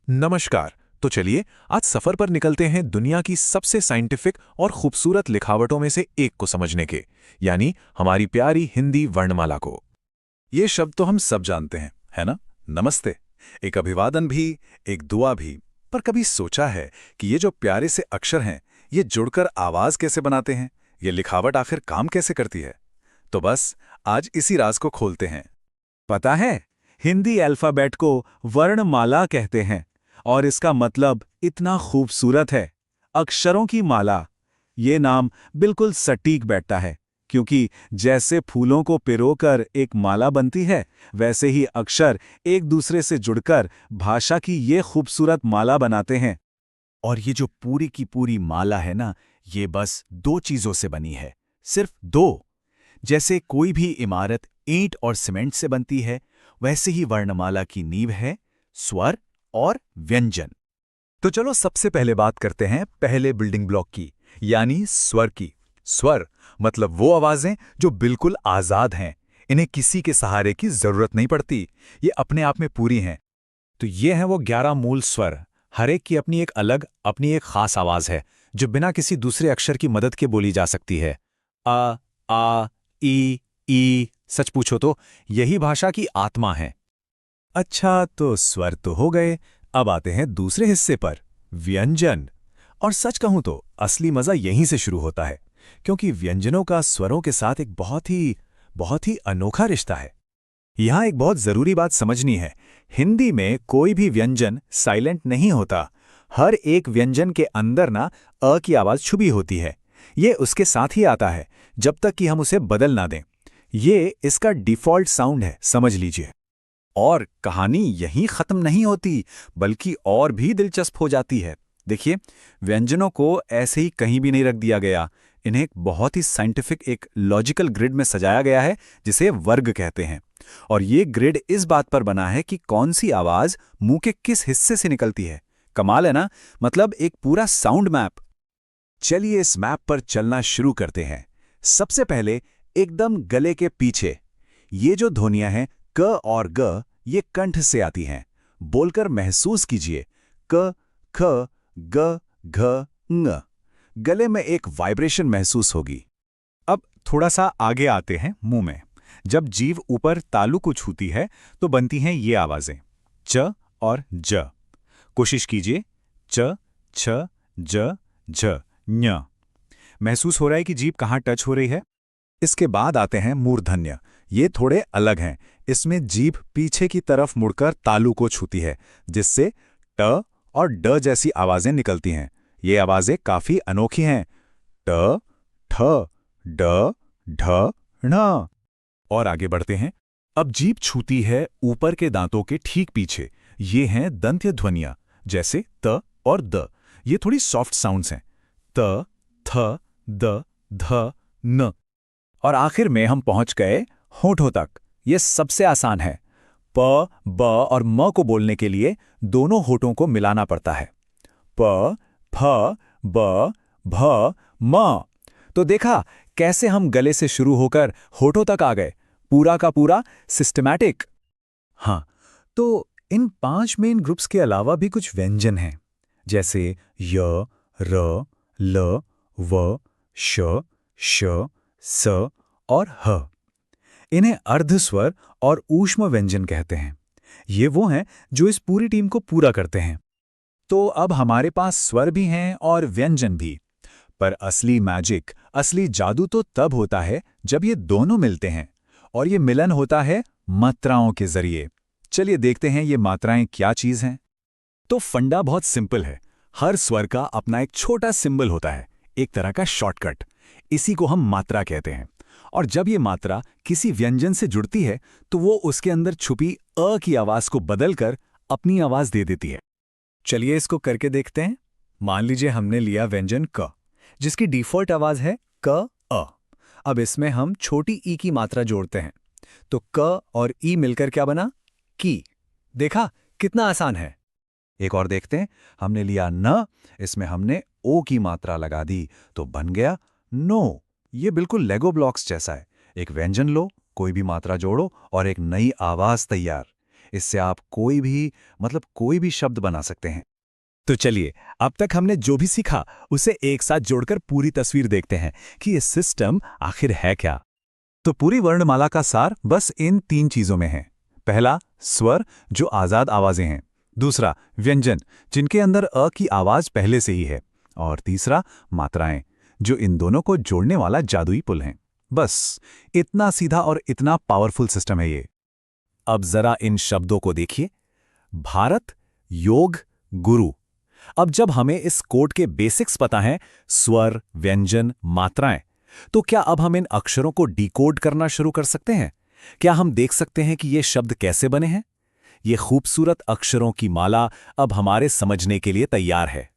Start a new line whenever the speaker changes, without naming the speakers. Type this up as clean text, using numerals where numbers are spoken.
नमस्कार। तो चलिए आज सफर पर निकलते हैं दुनिया की सबसे साइंटिफिक और खूबसूरत लिखावटों में से एक को समझने के, यानी हमारी प्यारी हिंदी वर्णमाला को।
ये शब्द तो हम सब जानते हैं, है ना? नमस्ते, एक अभिवादन भी, एक दुआ भी। पर कभी सोचा है कि ये जो प्यारे से अक्षर हैं, ये जुड़कर आवाज कैसे बनाते हैं? ये लिखावट आखिर काम कैसे करती है? तो बस आज इसी राज को खोलते हैं।
पता है, हिंदी अल्फाबेट को वर्णमाला कहते हैं और इसका मतलब इतना खूबसूरत है, अक्षरों की माला। ये नाम बिल्कुल सटीक बैठता है, क्योंकि जैसे फूलों को पिरोकर एक माला बनती है, वैसे ही अक्षर एक दूसरे से जुड़कर भाषा की ये खूबसूरत माला बनाते हैं।
और ये जो पूरी की पूरी माला है ना, ये बस दो चीजों से बनी है, सिर्फ दो। जैसे कोई भी इमारत ईंट और सीमेंट से बनती है, वैसे ही वर्णमाला की नींव है स्वर और व्यंजन।
तो चलो सबसे पहले बात करते हैं पहले बिल्डिंग ब्लॉक की, यानी स्वर की। स्वर मतलब वो आवाजें जो बिल्कुल आजाद हैं। इन्हें किसी के सहारे की जरूरत नहीं पड़ती, ये अपने आप में पूरी हैं।
तो ये हैं वो 11 मूल स्वर। हर एक की अपनी एक अलग, अपनी एक खास आवाज है, जो बिना किसी दूसरे अक्षर की मदद के बोली जा सकती है। आ, ई। सच पूछो तो यही भाषा की आत्मा है।
अच्छा, तो स्वर तो हो गए। अब आते हैं दूसरे हिस्से पर, व्यंजन। और सच कहूं तो असली मजा यहीं से शुरू होता है, क्योंकि व्यंजनों का स्वरों के साथ एक बहुत ही अनोखा रिश्ता है। यहां एक बहुत जरूरी बात समझनी है। हिंदी में कोई भी व्यंजन साइलेंट नहीं होता। हर एक व्यंजन के अंदर ना अ की आवाज छुपी होती है। ये उसके साथ ही आता है, जब तक कि हम उसे बदल ना दें। ये इसका डिफ़ॉल्ट साउंड है, समझ लीजिए। और कहानी यहीं खत्म नहीं होती, बल्कि और भी दिलचस्प हो जाती है। देखिए, व्यंजनों को ऐसे ही कहीं भी नहीं रख दिया गया। इन्हें एक बहुत ही साइंटिफिक, एक लॉजिकल ग्रिड में सजाया गया है, जिसे वर्ग कहते हैं। और ये ग्रिड इस बात पर बना है कि कौन सी आवाज मुंह के किस हिस्से से निकलती है। कमाल है ना? मतलब एक पूरा साउंड मैप। चलिए इस मैप पर चलना शुरू करते हैं। सबसे पहले एकदम गले के पीछे ये जो ध्वनियां हैं क और ग, ये कंठ से आती हैं। बोलकर महसूस कीजिए, क, ख, ग, घ, ङ। गले में एक वाइब्रेशन महसूस होगी। अब थोड़ा सा आगे आते हैं मुंह में। जब जीभ ऊपर तालू को छूती है तो बनती हैं ये आवाजें, च और ज। कोशिश कीजिए, च, छ, ज, झ, ञ। महसूस हो रहा है कि जीभ कहाँ टच हो रही है? इसके बाद आते हैं मूर्धन्य। ये थोड़े अलग हैं। इसमें जीभ पीछे की तरफ मुड़कर तालू को छूती है, जिससे ट और ड जैसी आवाजें निकलती हैं। ये आवाजें काफी अनोखी हैं, ट, ठ, ड, ढ, ण। और आगे बढ़ते हैं। अब जीभ छूती है ऊपर के दांतों के ठीक पीछे। ये हैं दंत्य ध्वनियां, जैसे त और द। ये थोड़ी सॉफ्ट साउंड्स हैं, त, थ, द, ध, न। और आखिर में हम पहुंच गए होठों तक। ये सबसे आसान है। प, ब और म को बोलने के लिए दोनों होठों को मिलाना पड़ता है। प, फ, ब, भ, म। तो देखा कैसे हम गले से शुरू होकर होठों तक आ गए, पूरा का पूरा सिस्टमैटिक। हाँ, तो इन 5 मेन ग्रुप्स के अलावा भी कुछ व्यंजन हैं, जैसे य, र, ल, व, श, श, स और ह। इन्हें अर्धस्वर और ऊष्म व्यंजन कहते हैं। ये वो हैं जो इस पूरी टीम को पूरा करते हैं। तो अब हमारे पास स्वर भी हैं और व्यंजन भी। पर असली मैजिक, असली जादू तो तब होता है जब ये दोनों मिलते हैं, और ये मिलन होता है मात्राओं के जरिए। चलिए देखते हैं ये मात्राएं क्या चीज हैं। तो फंडा बहुत सिंपल है। हर स्वर का अपना एक छोटा सिंबल होता है, एक तरह का शॉर्टकट। इसी को हम मात्रा कहते हैं। और जब ये मात्रा किसी व्यंजन से जुड़ती है, तो वो उसके अंदर छुपी अ की आवाज को बदलकर अपनी आवाज दे देती है। चलिए इसको करके देखते हैं। मान लीजिए हमने लिया व्यंजन क, जिसकी डिफॉल्ट आवाज है क, अ। अब इसमें हम छोटी ई की मात्रा जोड़ते हैं, तो क और ई मिलकर क्या बना? की। देखा कितना आसान है। एक और देखते हैं। हमने लिया न, इसमें हमने ओ की मात्रा लगा दी, तो बन गया नो। ये बिल्कुल लेगो ब्लॉक्स जैसा है। एक व्यंजन लो, कोई भी मात्रा जोड़ो और एक नई आवाज तैयार।
इससे आप कोई भी शब्द बना सकते हैं।
तो चलिए, अब तक हमने जो भी सीखा उसे एक साथ जोड़कर पूरी तस्वीर देखते हैं कि ये सिस्टम आखिर है क्या।
तो पूरी वर्णमाला का सार बस इन 3 चीजों में है। पहला, स्वर जो आजाद आवाजें हैं। दूसरा, व्यंजन जिनके अंदर अ की आवाज पहले से ही है। और तीसरा, मात्राएं जो इन दोनों को जोड़ने वाला जादुई पुल हैं। बस इतना सीधा और इतना पावरफुल सिस्टम है ये।
अब जरा इन शब्दों को देखिए, भारत, योग, गुरु। अब जब हमें इस कोड के बेसिक्स पता हैं, स्वर, व्यंजन, मात्राएं, तो क्या अब हम इन अक्षरों को डिकोड करना शुरू कर सकते हैं? क्या हम देख सकते हैं कि ये शब्द कैसे बने हैं? ये खूबसूरत अक्षरों की माला अब हमारे समझने के लिए तैयार है।